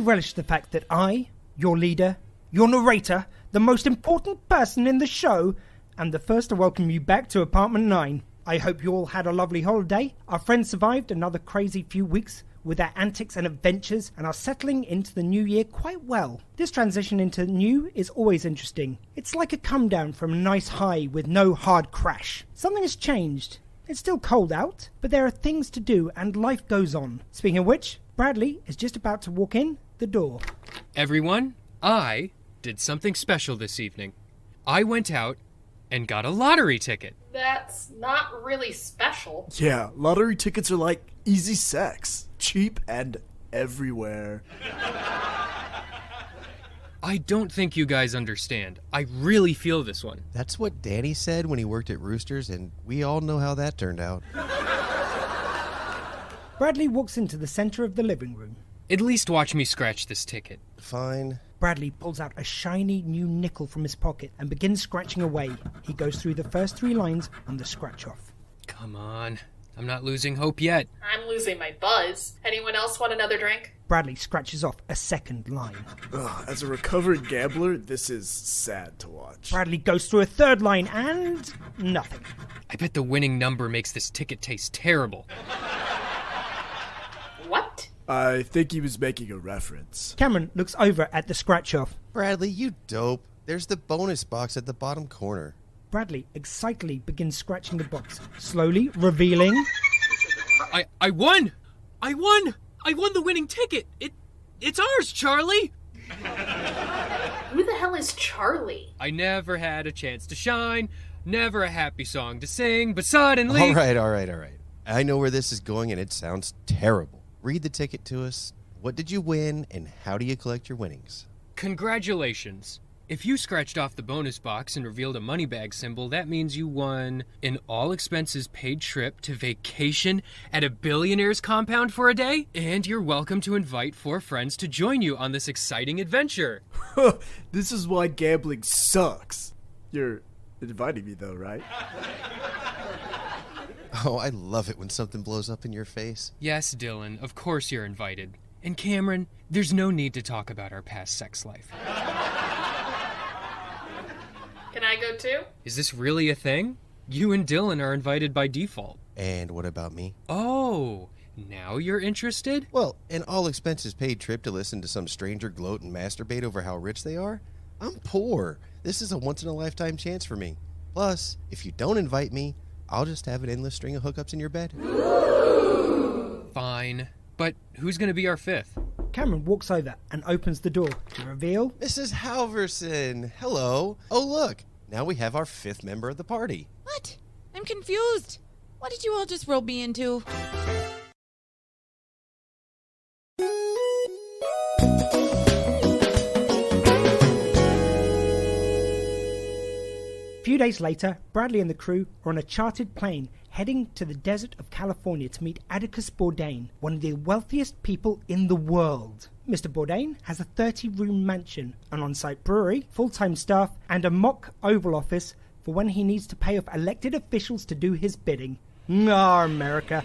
relish the fact that I, your leader, your narrator, the most important person in the show, am the first to welcome you back to Apartment 9. I hope you all had a lovely holiday. Our friends survived another crazy few weeks with their antics and adventures and are settling into the new year quite well. This transition into new is always interesting. It's like a come down from a nice high with no hard crash. Something has changed. It's still cold out, but there are things to do and life goes on. Speaking of which, Bradley is just about to walk in the door. Everyone, I did something special this evening. I went out and got a lottery ticket. That's not really special. Yeah, lottery tickets are like easy sex. Cheap and everywhere. I don't think you guys understand. I really feel this one. That's what Danny said when he worked at Roosters, and we all know how that turned out. Bradley walks into the center of the living room. At least watch me scratch this ticket. Fine. Bradley pulls out a shiny new nickel from his pocket and begins scratching away. He goes through the first 3 lines on the scratch-off. Come on. I'm not losing hope yet. I'm losing my buzz. Anyone else want another drink? Bradley scratches off a second line. As a recovering gambler, this is sad to watch. Bradley goes through a 3rd line and nothing. I bet the winning number makes this ticket taste terrible. What? I think he was making a reference. Cameron looks over at the scratch-off. Bradley, you dope. There's the bonus box at the bottom corner. Bradley excitedly begins scratching the box, slowly revealing... I won! I won! I won the winning ticket! It's ours, Charlie! Who the hell is Charlie? I never had a chance to shine, never a happy song to sing, but suddenly... All right. I know where this is going, and it sounds terrible. Read the ticket to us. What did you win, and how do you collect your winnings? Congratulations. If you scratched off the bonus box and revealed a money bag symbol, that means you won an all-expenses-paid trip to vacation at a billionaire's compound for a day, and you're welcome to invite 4 friends to join you on this exciting adventure. This is why gambling sucks. You're inviting me though, right? Oh, I love it when something blows up in your face. Yes, Dylan, of course you're invited. And Cameron, there's no need to talk about our past sex life. Can I go too? Is this really a thing? You and Dylan are invited by default. And what about me? Oh, now you're interested? Well, an all-expenses-paid trip to listen to some stranger gloat and masturbate over how rich they are? I'm poor. This is a once-in-a-lifetime chance for me. Plus, if you don't invite me, I'll just have an endless string of hookups in your bed. Fine. But who's going to be our 5th? Cameron walks over and opens the door to reveal... Mrs. Halverson, hello. Oh, look. Now we have our 5th member of the party. What? I'm confused. What did you all just roll me into? A few days later, Bradley and the crew are on a chartered plane heading to the desert of California to meet Atticus Bourdain, one of the wealthiest people in the world. Mr. Bourdain has a 30-room mansion, an on-site brewery, full-time staff, and a mock Oval Office for when he needs to pay off elected officials to do his bidding. Ah, America.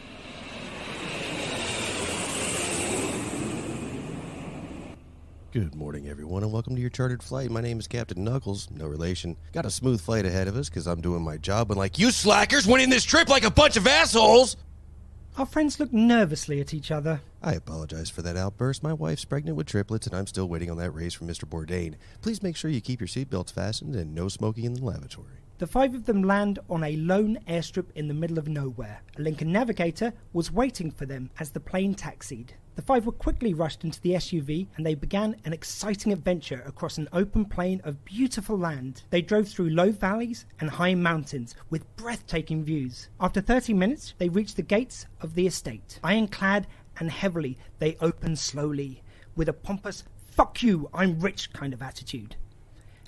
Good morning, everyone, and welcome to your chartered flight. My name is Captain Knuckles, no relation. Got a smooth flight ahead of us because I'm doing my job, and like, you slackers went in this trip like a bunch of assholes! Our friends look nervously at each other. I apologize for that outburst. My wife's pregnant with triplets, and I'm still waiting on that raise from Mr. Bourdain. Please make sure you keep your seatbelts fastened and no smoking in the lavatory. The 5 of them land on a lone airstrip in the middle of nowhere. A Lincoln Navigator was waiting for them as the plane taxied. The 5 were quickly rushed into the SUV and they began an exciting adventure across an open plain of beautiful land. They drove through low valleys and high mountains with breathtaking views. After 30 minutes, they reached the gates of the estate. Ironclad and heavily, they opened slowly, with a pompous, "Fuck you, I'm rich" kind of attitude.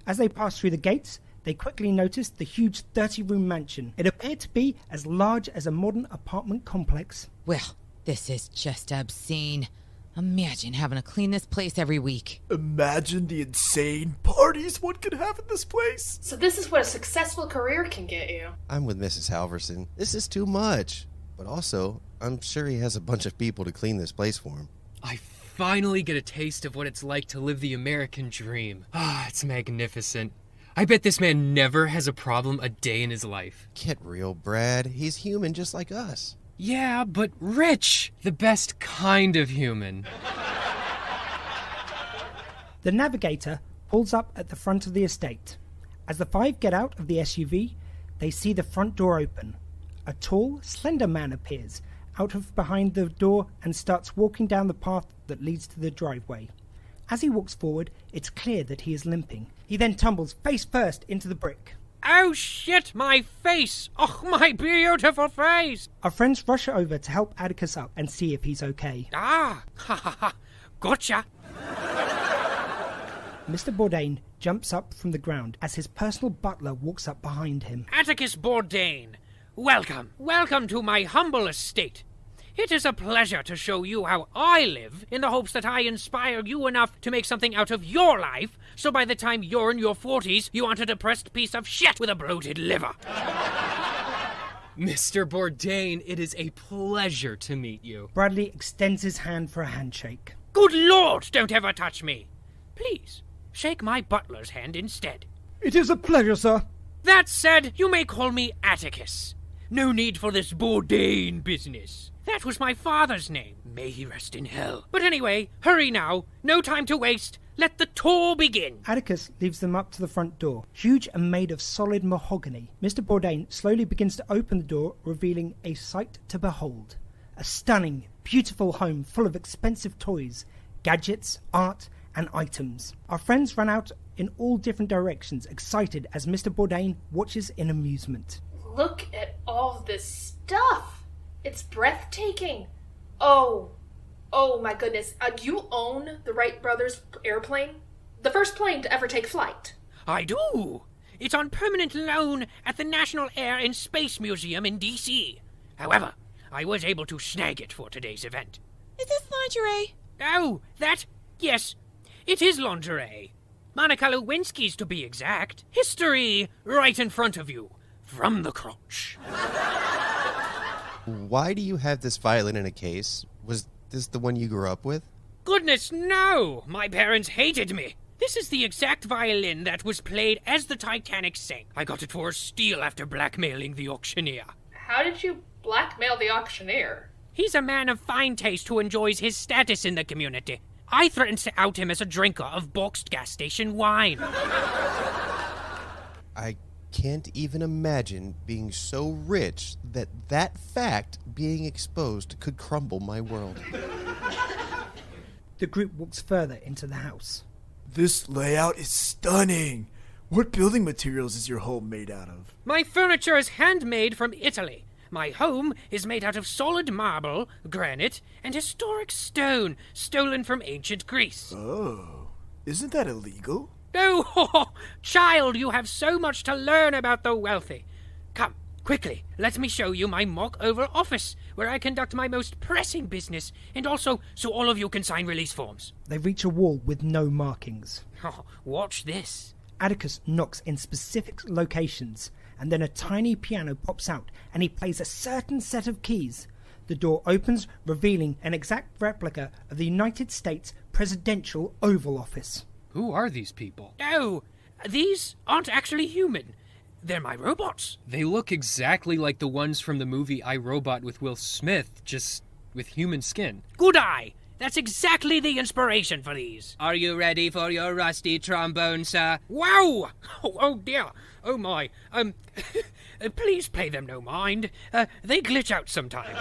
As they passed through the gates, they quickly noticed the huge 30-room mansion. It appeared to be as large as a modern apartment complex. Well, this is just obscene. Imagine having to clean this place every week. Imagine the insane parties one could have in this place. So this is what a successful career can get you. I'm with Mrs. Halverson. This is too much. But also, I'm sure he has a bunch of people to clean this place for him. I finally get a taste of what it's like to live the American dream. Ah, it's magnificent. I bet this man never has a problem a day in his life. Get real, Brad. He's human just like us. Yeah, but rich. The best kind of human. The navigator pulls up at the front of the estate. As the five get out of the SUV, they see the front door open. A tall, slender man appears out of behind the door and starts walking down the path that leads to the driveway. As he walks forward, it's clear that he is limping. He then tumbles face first into the brick. Oh shit, my face! Oh, my beautiful face! Our friends rush over to help Atticus up and see if he's okay. Ah, ha ha ha, gotcha! Mr. Bourdain jumps up from the ground as his personal butler walks up behind him. Atticus Bourdain, welcome, welcome to my humble estate. It is a pleasure to show you how I live, in the hopes that I inspire you enough to make something out of your life, so by the time you're in your 40s, you aren't a depressed piece of shit with a bloated liver. Mr. Bourdain, it is a pleasure to meet you. Bradley extends his hand for a handshake. Good Lord, don't ever touch me. Please, shake my butler's hand instead. It is a pleasure, sir. That said, you may call me Atticus. No need for this Bourdain business. That was my father's name. May he rest in hell. But anyway, hurry now. No time to waste. Let the tour begin. Atticus leads them up to the front door, huge and made of solid mahogany. Mr. Bourdain slowly begins to open the door, revealing a sight to behold. A stunning, beautiful home full of expensive toys, gadgets, art, and items. Our friends run out in all different directions, excited as Mr. Bourdain watches in amusement. Look at all this stuff. It's breathtaking. Oh my goodness. Do you own the Wright brothers airplane? The first plane to ever take flight. I do. It's on permanent loan at the National Air and Space Museum in D.C. However, I was able to snag it for today's event. Is this lingerie? Oh, that? Yes, it is lingerie. Monica Lewinsky's, to be exact. History right in front of you, from the crotch. Why do you have this violin in a case? Was this the one you grew up with? Goodness, no! My parents hated me. This is the exact violin that was played as the Titanic sank. I got it for a steal after blackmailing the auctioneer. How did you blackmail the auctioneer? He's a man of fine taste who enjoys his status in the community. I threatened to out him as a drinker of boxed gas station wine. I can't even imagine being so rich that fact being exposed could crumble my world. The group walks further into the house. This layout is stunning. What building materials is your home made out of? My furniture is handmade from Italy. My home is made out of solid marble, granite, and historic stone stolen from ancient Greece. Oh, isn't that illegal? Oh, child, you have so much to learn about the wealthy. Come, quickly, let me show you my mock Oval Office, where I conduct my most pressing business, and also so all of you can sign release forms. They reach a wall with no markings. Oh, watch this. Atticus knocks in specific locations, and then a tiny piano pops out, and he plays a certain set of keys. The door opens, revealing an exact replica of the United States Presidential Oval Office. Who are these people? Oh, these aren't actually human. They're my robots. They look exactly like the ones from the movie I, Robot with Will Smith, just with human skin. Good eye. That's exactly the inspiration for these. Are you ready for your rusty trombone, sir? Wow! Oh dear. Oh my. Please pay them no mind. They glitch out sometimes.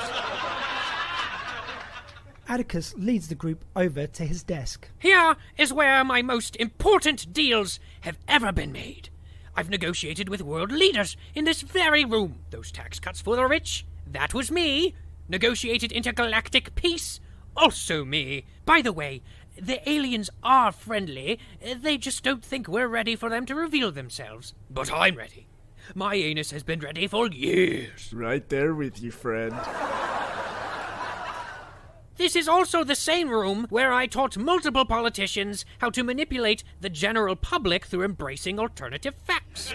Atticus leads the group over to his desk. Here is where my most important deals have ever been made. I've negotiated with world leaders in this very room. Those tax cuts for the rich, that was me. Negotiated intergalactic peace, also me. By the way, the aliens are friendly. They just don't think we're ready for them to reveal themselves. But I'm ready. My anus has been ready for years. Right there with you, friend. This is also the same room where I taught multiple politicians how to manipulate the general public through embracing alternative facts.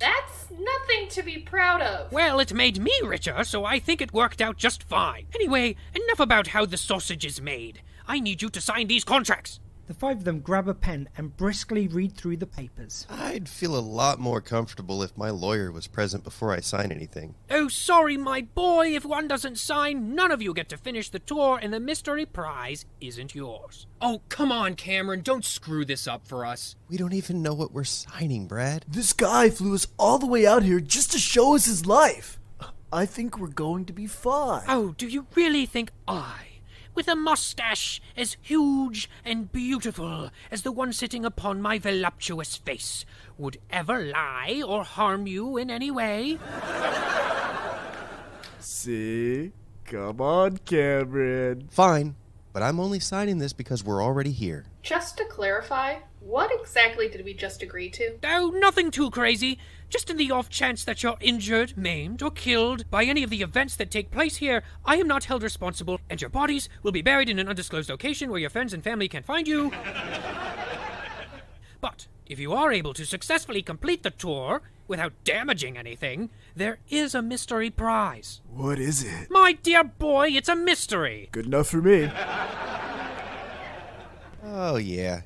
That's nothing to be proud of. Well, it made me richer, so I think it worked out just fine. Anyway, enough about how the sausage is made. I need you to sign these contracts. The five of them grab a pen and briskly read through the papers. I'd feel a lot more comfortable if my lawyer was present before I sign anything. Oh, sorry, my boy. If one doesn't sign, none of you get to finish the tour, and the mystery prize isn't yours. Oh, come on, Cameron. Don't screw this up for us. We don't even know what we're signing, Brad. This guy flew us all the way out here just to show us his life. I think we're going to be fine. Oh, do you really think I, with a mustache as huge and beautiful as the one sitting upon my voluptuous face, would ever lie or harm you in any way? See? Come on, Cameron. Fine, but I'm only signing this because we're already here. Just to clarify, what exactly did we just agree to? Oh, nothing too crazy. Just in the off chance that you're injured, maimed, or killed by any of the events that take place here, I am not held responsible, and your bodies will be buried in an undisclosed location where your friends and family can find you. But if you are able to successfully complete the tour without damaging anything, there is a mystery prize. What is it? My dear boy, it's a mystery. Good enough for me. Oh, yeah.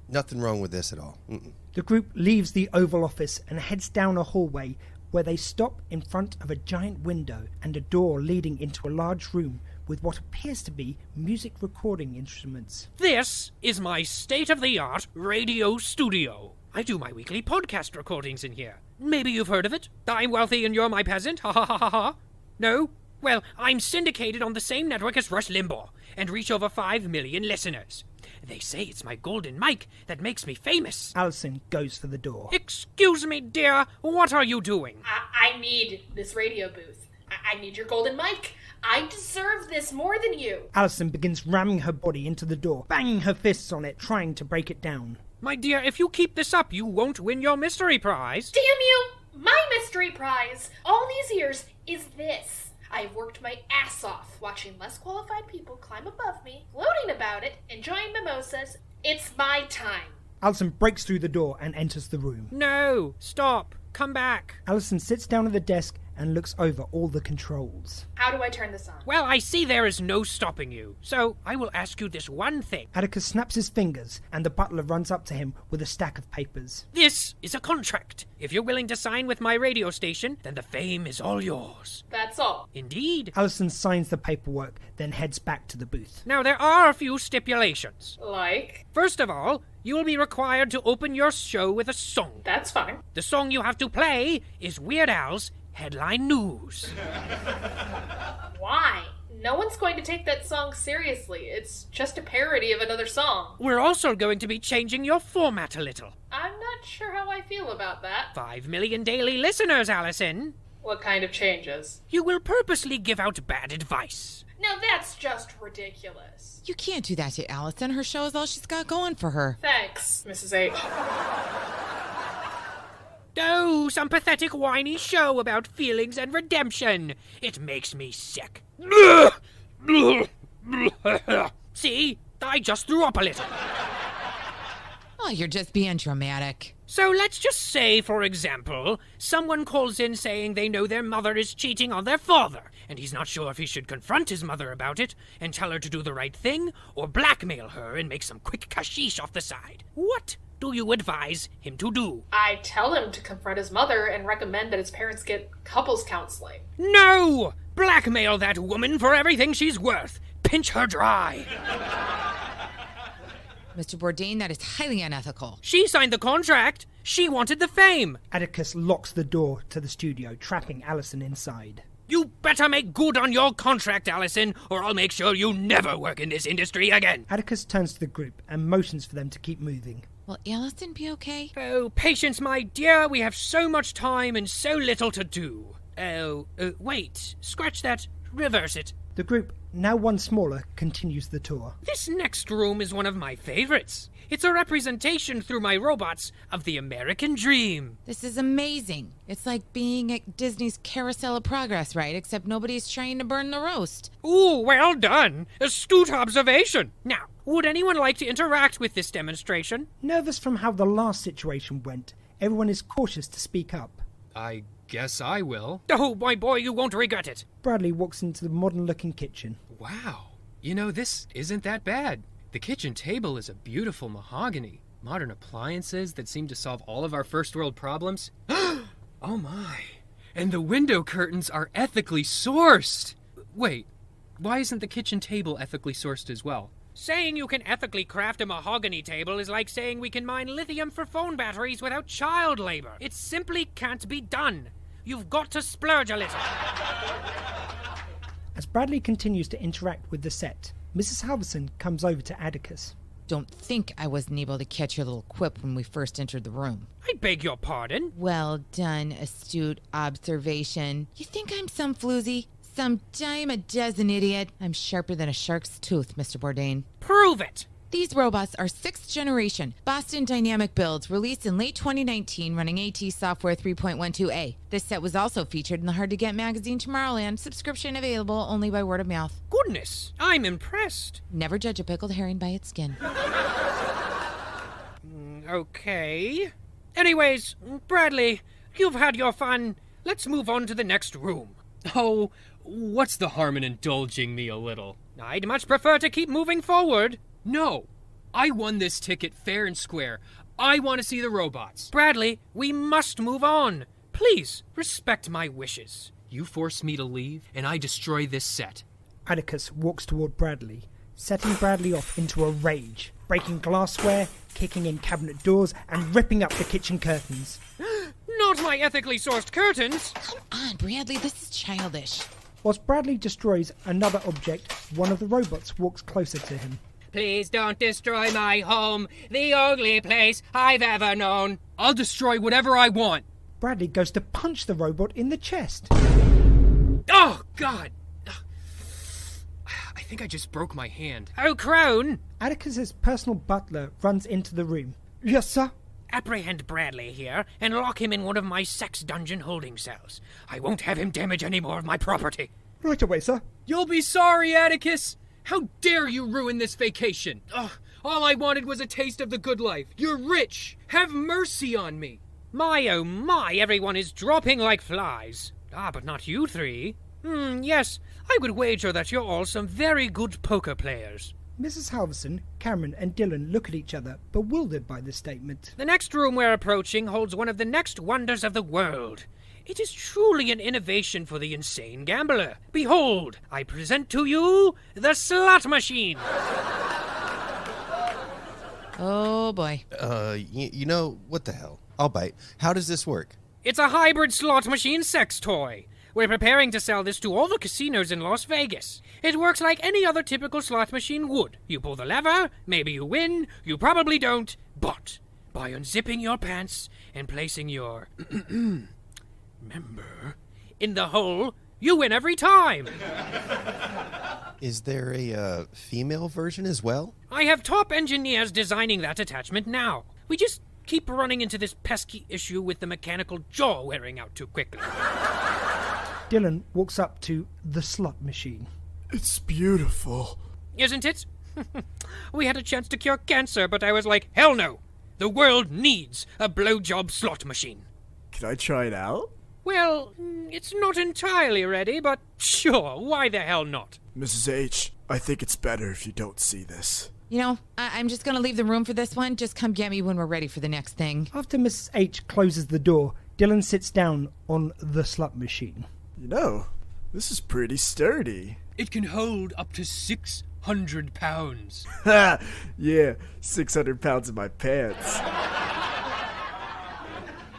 Nothing wrong with this at all. Mm-mm. The group leaves the Oval Office and heads down a hallway where they stop in front of a giant window and a door leading into a large room with what appears to be music recording instruments. This is my state-of-the-art radio studio. I do my weekly podcast recordings in here. Maybe you've heard of it. I'm wealthy and you're my peasant. Ha ha ha ha ha. No? Well, I'm syndicated on the same network as Rush Limbaugh and reach over 5 million listeners. They say it's my golden mic that makes me famous. Alison goes for the door. Excuse me, dear. What are you doing? I need this radio booth. I need your golden mic. I deserve this more than you. Alison begins ramming her body into the door, banging her fists on it, trying to break it down. My dear, if you keep this up, you won't win your mystery prize. Damn you! My mystery prize, all these years, is this. I've worked my ass off watching less qualified people climb above me, gloating about it, enjoying mimosas. It's my time. Alison breaks through the door and enters the room. No, stop. Come back. Alison sits down at the desk and looks over all the controls. How do I turn this on? Well, I see there is no stopping you, so I will ask you this one thing. Atticus snaps his fingers, and the butler runs up to him with a stack of papers. This is a contract. If you're willing to sign with my radio station, then the fame is all yours. That's all. Indeed. Alison signs the paperwork, then heads back to the booth. Now, there are a few stipulations. Like? First of all, you will be required to open your show with a song. That's fine. The song you have to play is Weird Al's Headline News. Why? No one's going to take that song seriously. It's just a parody of another song. We're also going to be changing your format a little. I'm not sure how I feel about that. 5 million daily listeners, Allison. What kind of changes? You will purposely give out bad advice. Now that's just ridiculous. You can't do that to Allison. Her show is all she's got going for her. Thanks, Mrs. H. Oh, some pathetic whiny show about feelings and redemption. It makes me sick. See? I just threw up a little. Oh, you're just being dramatic. So let's just say, for example, someone calls in saying they know their mother is cheating on their father, and he's not sure if he should confront his mother about it and tell her to do the right thing, or blackmail her and make some quick cashish off the side. What do you advise him to do? I tell him to confront his mother and recommend that his parents get couples counseling. No! Blackmail that woman for everything she's worth. Pinch her dry. Mr. Bourdain, that is highly unethical. She signed the contract. She wanted the fame. Atticus locks the door to the studio, trapping Alison inside. You better make good on your contract, Allison, or I'll make sure you never work in this industry again. Atticus turns to the group and motions for them to keep moving. Will Allison be okay? Oh, patience, my dear. We have so much time and so little to do. Wait. Scratch that. Reverse it. The group, now one smaller, continues the tour. This next room is one of my favorites. It's a representation through my robots of the American dream. This is amazing. It's like being at Disney's Carousel of Progress, right? Except nobody's trying to burn the roast. Ooh, well done. Astute observation. Now, would anyone like to interact with this demonstration? Nervous from how the last situation went, everyone is cautious to speak up. I guess I will. Oh, my boy, you won't regret it. Bradley walks into the modern-looking kitchen. Wow. This isn't that bad. The kitchen table is a beautiful mahogany. Modern appliances that seem to solve all of our first world problems. Oh my. And the window curtains are ethically sourced. Wait, why isn't the kitchen table ethically sourced as well? Saying you can ethically craft a mahogany table is like saying we can mine lithium for phone batteries without child labor. It simply can't be done. You've got to splurge a little. As Bradley continues to interact with the set, Mrs. Halverson comes over to Atticus. Don't think I wasn't able to catch your little quip when we first entered the room. I beg your pardon? Well done, astute observation. You think I'm some floozy? Some dime a dozen idiot? I'm sharper than a shark's tooth, Mr. Bourdain. Prove it! These robots are 6th generation Boston Dynamic builds released in late 2019 running AT Software 3.12a. This set was also featured in the hard-to-get magazine Tomorrowland, subscription available only by word of mouth. Goodness, I'm impressed. Never judge a pickled herring by its skin. Okay. Anyways, Bradley, you've had your fun. Let's move on to the next room. Oh, what's the harm in indulging me a little? I'd much prefer to keep moving forward. No, I won this ticket fair and square. I want to see the robots. Bradley, we must move on. Please, respect my wishes. You force me to leave, and I destroy this set. Atticus walks toward Bradley, setting Bradley off into a rage, breaking glassware, kicking in cabinet doors, and ripping up the kitchen curtains. Not my ethically sourced curtains! Come on, Bradley, this is childish. Whilst Bradley destroys another object, one of the robots walks closer to him. Please don't destroy my home, the only place I've ever known. I'll destroy whatever I want. Bradley goes to punch the robot in the chest. Oh, God! I think I just broke my hand. Oh, Crone! Atticus's personal butler runs into the room. Yes, sir? Apprehend Bradley here and lock him in one of my sex dungeon holding cells. I won't have him damage any more of my property. Right away, sir. You'll be sorry, Atticus! How dare you ruin this vacation? Ugh, all I wanted was a taste of the good life. You're rich. Have mercy on me. My, oh my, everyone is dropping like flies. Ah, but not you three. Yes, I would wager that you're all some very good poker players. Mrs. Halverson, Cameron, and Dylan look at each other, bewildered by this statement. The next room we're approaching holds one of the next wonders of the world. It is truly an innovation for the insane gambler. Behold, I present to you the slot machine. Oh, boy. You know, what the hell? I'll bite. How does this work? It's a hybrid slot machine sex toy. We're preparing to sell this to all the casinos in Las Vegas. It works like any other typical slot machine would. You pull the lever, maybe you win, you probably don't, but by unzipping your pants and placing your member in the hole, you win every time. Is there a female version as well? I have top engineers designing that attachment now. We just keep running into this pesky issue with the mechanical jaw wearing out too quickly. Dylan walks up to the slot machine. It's beautiful. Isn't it? We had a chance to cure cancer, but I was like, hell no. The world needs a blowjob slot machine. Can I try it out? Well, it's not entirely ready, but sure, why the hell not? Mrs. H, I think it's better if you don't see this. You know, I'm just going to leave the room for this one. Just come get me when we're ready for the next thing. After Mrs. H closes the door, Dylan sits down on the slot machine. You know, this is pretty sturdy. It can hold up to 600 pounds. Ha! Yeah, 600 pounds in my pants.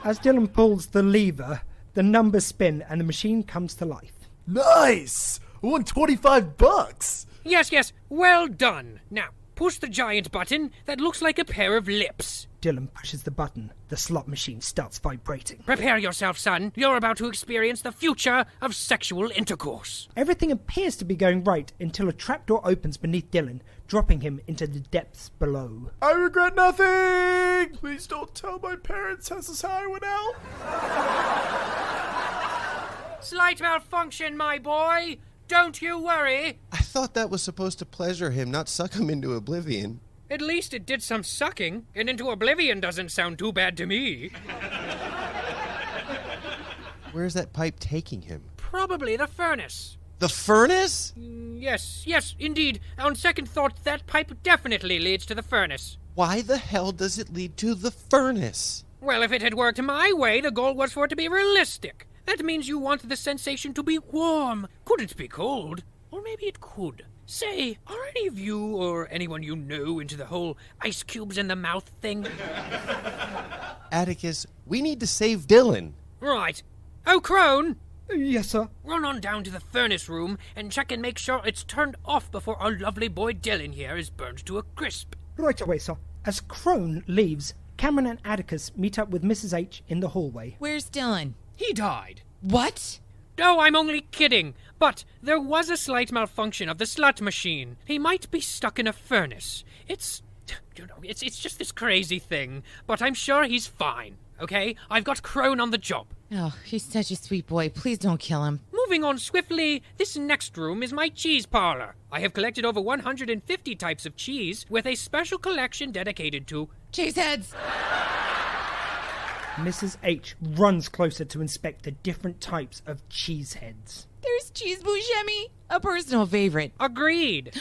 As Dylan pulls the lever, the numbers spin and the machine comes to life. Nice! I won $25. Yes, well done. Now, push the giant button that looks like a pair of lips. Dylan pushes the button. The slot machine starts vibrating. Prepare yourself, son. You're about to experience the future of sexual intercourse. Everything appears to be going right until a trapdoor opens beneath Dylan, dropping him into the depths below. I regret nothing! Please don't tell my parents this is how I went out. Slight malfunction, my boy. Don't you worry. I thought that was supposed to pleasure him, not suck him into oblivion. At least it did some sucking, and into oblivion doesn't sound too bad to me. Where's that pipe taking him? Probably the furnace. The furnace? Yes, indeed. On second thought, that pipe definitely leads to the furnace. Why the hell does it lead to the furnace? Well, if it had worked my way, the goal was for it to be realistic. That means you want the sensation to be warm. Couldn't be cold. Or maybe it could. Say, are any of you or anyone you know into the whole ice cubes in the mouth thing? Atticus, we need to save Dylan. Right. Oh, Crone! Yes, sir. Run on down to the furnace room and check and make sure it's turned off before our lovely boy Dylan here is burned to a crisp. Right away, sir. As Crone leaves, Cameron and Atticus meet up with Mrs. H in the hallway. Where's Dylan? He died. What? No, I'm only kidding. But there was a slight malfunction of the slot machine. He might be stuck in a furnace. It's just this crazy thing. But I'm sure he's fine, okay? I've got Crone on the job. Oh, he's such a sweet boy. Please don't kill him. Moving on swiftly, this next room is my cheese parlor. I have collected over 150 types of cheese with a special collection dedicated to Cheese heads! Mrs. H runs closer to inspect the different types of cheese heads. There's cheese bouchemi, a personal favorite. Agreed.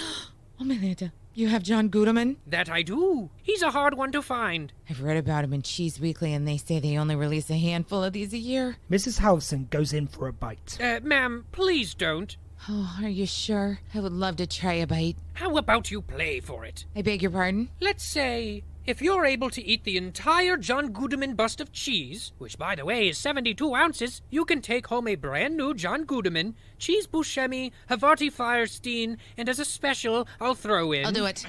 Oh, Melinda, you have John Guterman? That I do. He's a hard one to find. I've read about him in Cheese Weekly, and they say they only release a handful of these a year. Mrs. Halverson goes in for a bite. Ma'am, please don't. Oh, are you sure? I would love to try a bite. How about you play for it? I beg your pardon? Let's say, if you're able to eat the entire John Guterman bust of cheese, which by the way is 72 ounces, you can take home a brand new John Guterman, cheese bouchemi, Havarti Firestein, and as a special, I'll throw in... I'll do it.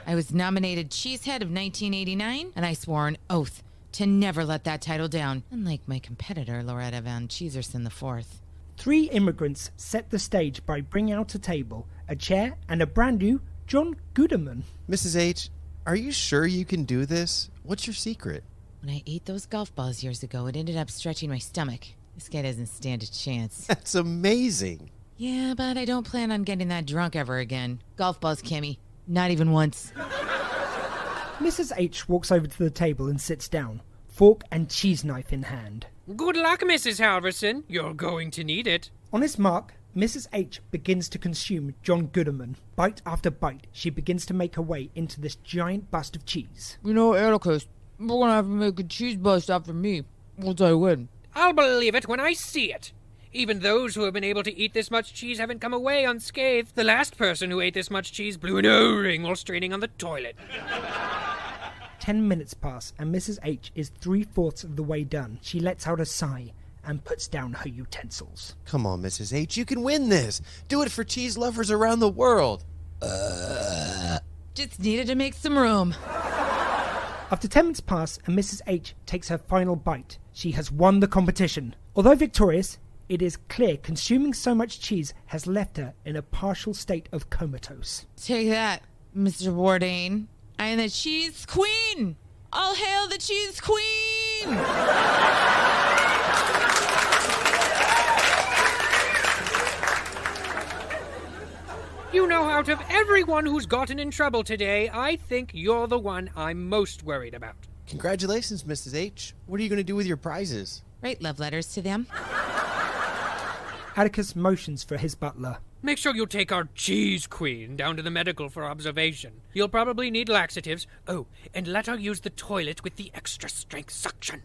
I was nominated Cheesehead of 1989, and I swore an oath to never let that title down, unlike my competitor, Loretta Van Cheeserson IV. 3 immigrants set the stage by bringing out a table, a chair, and a brand new John Guterman. Mrs. H, are you sure you can do this? What's your secret? When I ate those golf balls years ago, it ended up stretching my stomach. This guy doesn't stand a chance. That's amazing. Yeah, but I don't plan on getting that drunk ever again. Golf balls, Kimmy. Not even once. Mrs. H walks over to the table and sits down, fork and cheese knife in hand. Good luck, Mrs. Halverson. You're going to need it. On his mark, Mrs. H begins to consume John Guterman. Bite after bite, she begins to make her way into this giant bust of cheese. You know, Atticus, we're gonna have to make a cheese bust after me. We'll tell you when. I'll believe it when I see it. Even those who have been able to eat this much cheese haven't come away unscathed. The last person who ate this much cheese blew an O-ring while straining on the toilet. 10 minutes pass, and Mrs. H is 3/4 of the way done. She lets out a sigh and puts down her utensils. Come on, Mrs. H, you can win this. Do it for cheese lovers around the world. Just needed to make some room. After 10 minutes pass and Mrs. H takes her final bite, she has won the competition. Although victorious, it is clear consuming so much cheese has left her in a partial state of comatose. Take that, Mr. Bourdain. I am the cheese queen. All hail the cheese queen. You know, out of everyone who's gotten in trouble today, I think you're the one I'm most worried about. Congratulations, Mrs. H. What are you going to do with your prizes? Write love letters to them. Atticus motions for his butler. Make sure you take our cheese queen down to the medical for observation. You'll probably need laxatives. Oh, and let her use the toilet with the extra strength suction.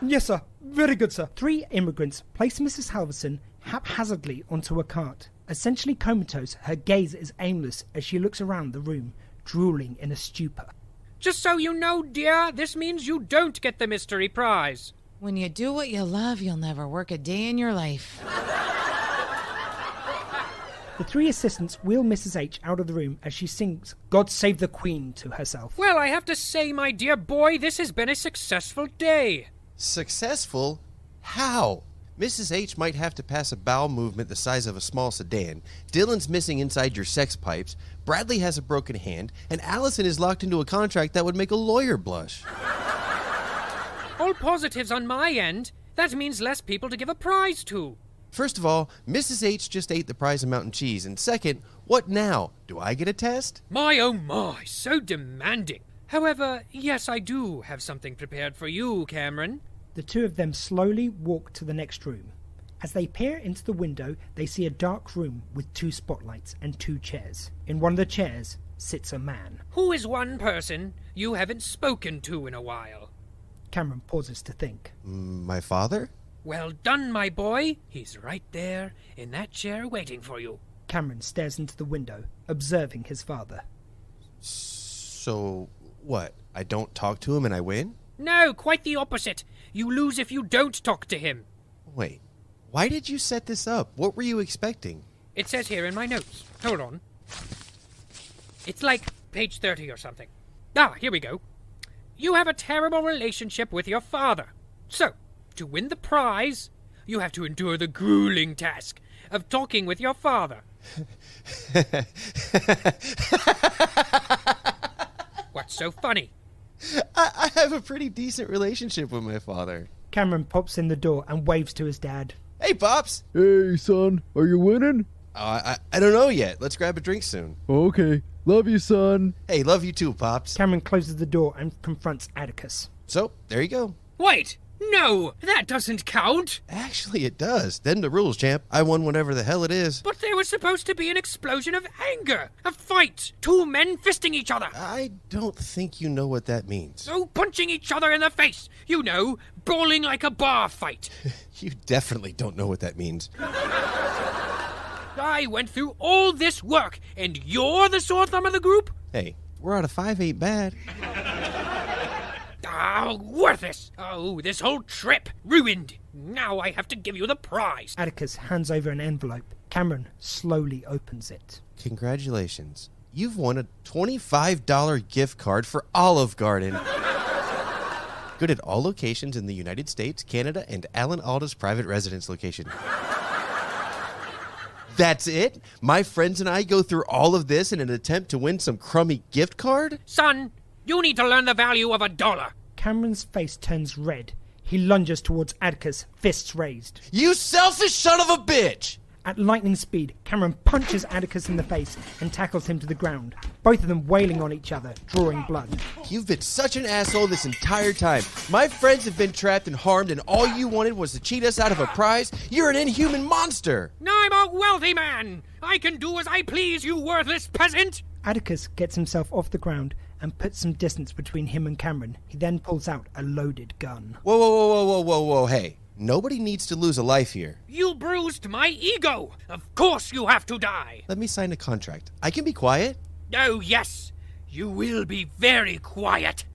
Yes, sir. Very good, sir. 3 immigrants place Mrs. Halverson haphazardly onto a cart. Essentially comatose, her gaze is aimless as she looks around the room, drooling in a stupor. Just so you know, dear, this means you don't get the mystery prize. When you do what you love, you'll never work a day in your life. The 3 assistants wheel Mrs. H out of the room as she sings God Save the Queen to herself. Well, I have to say, my dear boy, this has been a successful day. Successful? How? Mrs. H might have to pass a bowel movement the size of a small sedan. Dylan's missing inside your sex pipes. Bradley has a broken hand. And Allison is locked into a contract that would make a lawyer blush. All positives on my end. That means less people to give a prize to. First of all, Mrs. H just ate the prize of mountain cheese. And second, what now? Do I get a test? My oh my, so demanding. However, yes, I do have something prepared for you, Cameron. The two of them slowly walk to the next room. As they peer into the window, they see a dark room with 2 spotlights and 2 chairs. In one of the chairs sits a man. Who is one person you haven't spoken to in a while? Cameron pauses to think. My father? Well done, my boy. He's right there in that chair waiting for you. Cameron stares into the window, observing his father. So, what? I don't talk to him and I win? No, quite the opposite. You lose if you don't talk to him. Wait, why did you set this up? What were you expecting? It says here in my notes. Hold on. It's like page 30 or something. Ah, here we go. You have a terrible relationship with your father. So, to win the prize, you have to endure the grueling task of talking with your father. What's so funny? I have a pretty decent relationship with my father. Cameron pops in the door and waves to his dad. Hey, Pops! Hey, son, are you winning? I don't know yet. Let's grab a drink soon. Okay, love you, son. Hey, love you too, Pops. Cameron closes the door and confronts Atticus. So, there you go. Wait! No! That doesn't count! Actually, it does. Them the rules, champ. I won whatever the hell it is. But there was supposed to be an explosion of anger! A fight! 2 men fisting each other! I don't think you know what that means. So punching each other in the face! You know, brawling like a bar fight! You definitely don't know what that means. I went through all this work, and you're the sore thumb of the group? Hey, we're out of 5 ain't bad. Oh, worthless! Oh, this whole trip ruined! Now I have to give you the prize! Atticus hands over an envelope. Cameron slowly opens it. Congratulations. You've won a $25 gift card for Olive Garden. Good at all locations in the United States, Canada, and Alan Alda's private residence location. That's it? My friends and I go through all of this in an attempt to win some crummy gift card? Son, you need to learn the value of $1. Cameron's face turns red. He lunges towards Atticus, fists raised. You selfish son of a bitch! At lightning speed, Cameron punches Atticus in the face and tackles him to the ground, both of them wailing on each other, drawing blood. You've been such an asshole this entire time. My friends have been trapped and harmed, and all you wanted was to cheat us out of a prize? You're an inhuman monster! I'm a wealthy man! I can do as I please, you worthless peasant! Atticus gets himself off the ground and puts some distance between him and Cameron. He then pulls out a loaded gun. Whoa, hey. Nobody needs to lose a life here. You bruised my ego! Of course you have to die! Let me sign a contract. I can be quiet. Oh, yes. You will be very quiet.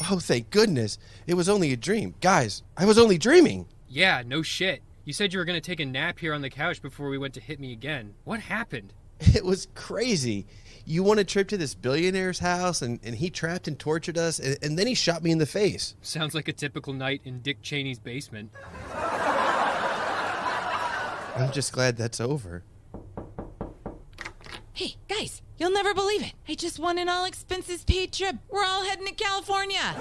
Oh, thank goodness. It was only a dream. Guys, I was only dreaming. Yeah, no shit. You said you were going to take a nap here on the couch before we went to hit me again. What happened? It was crazy. You won a trip to this billionaire's house, and he trapped and tortured us, and then he shot me in the face. Sounds like a typical night in Dick Cheney's basement. I'm just glad that's over. Hey, guys, you'll never believe it. I just won an all-expenses paid trip. We're all heading to California.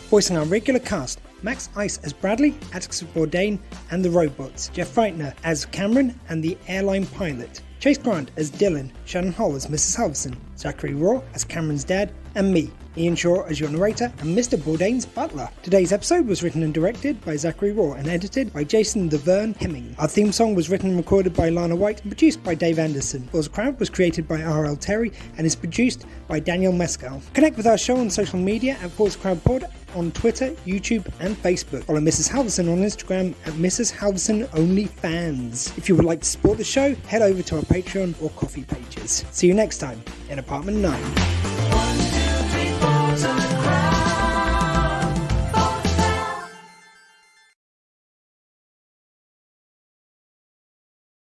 Voicing our regular cast, Max Ice as Bradley, Atticus Bourdain and the robots, Jeff Freitner as Cameron and the airline pilot, Chase Grant as Dylan, Shannon Hall as Mrs. Halverson, Zachary Raw as Cameron's dad, and me, Ian Shaw as your narrator and Mr. Bourdain's butler. Today's episode was written and directed by Zachary Raw and edited by Jason the Vern Hemming. Our theme song was written and recorded by Lana White and produced by Dave Anderson. Pause Crowd was created by R.L. Terry and is produced by Daniel Mescal. Connect with our show on social media at Pause Crowd Pod on Twitter, YouTube and Facebook. Follow Mrs. Halverson on Instagram at Mrs. Halverson OnlyFans. If you would like to support the show, head over to our Patreon or Coffee pages. See you next time in Apartment 9. 1, 2, 3, 4's a crowd.